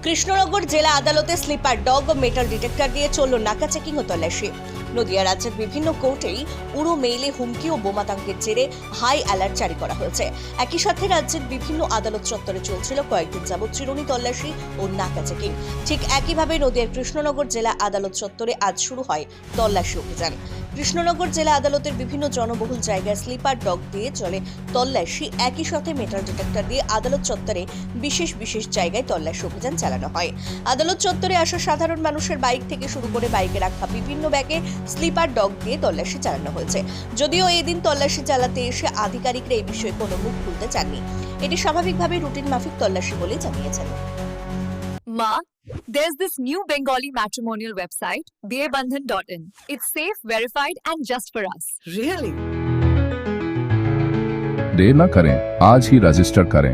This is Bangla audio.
কৃষ্ণনগর জেলা আদালতে স্লিপার ডগ ও মেটাল ডিটেক্টর দিয়ে চলল নাকা চেকিং ও তল্লাশি। নদিয়া রাজ্যের বিভিন্ন কোর্টেই উড়ো মেইলে হুমকি ও বোমাতঙ্কের জেরে হাই অ্যালার্ট জারি করা হয়েছে। একই সাথে রাজ্যের বিভিন্ন আদালত চত্বরে চলছিল কয়েকদিন যাবৎ চিরুনি তল্লাশি ও নাকা চেকিং। ঠিক একইভাবে নদিয়ার কৃষ্ণনগর জেলা আদালত চত্বরে আজ শুরু হয় তল্লাশি অভিযান। কৃষ্ণনগর জেলা আদালতের বিভিন্ন জনবহুল জায়গায় স্লিপার ডগ দিয়ে চলে তল্লাশি। একই সাথে মেটাল ডিটেক্টর দিয়ে আদালত চত্বরে বিশেষ বিশেষ জায়গায় তল্লাশি অভিযান চালানো হয়। আদালত চত্বরে আসা সাধারণ মানুষের বাইক থেকে শুরু করে বাইকে রাখা বিভিন্ন ব্যাগে স্লিপার ডগ দিয়ে তল্লাশি চালানো হয়েছে। যদিও এদিন তল্লাশি চালাতে এসে আধিকারিকরা এই বিষয়ে কোনো মুখ খুলতে চাননি। এটি স্বাভাবিকভাবে রুটিন মাফিক তল্লাশি বলে জানিয়েছেন। Ma, there's this new Bengali matrimonial website, dearbandhan.in. It's safe, verified, and just for us. Really? देर न करें, आज ही रजिस्टर करें।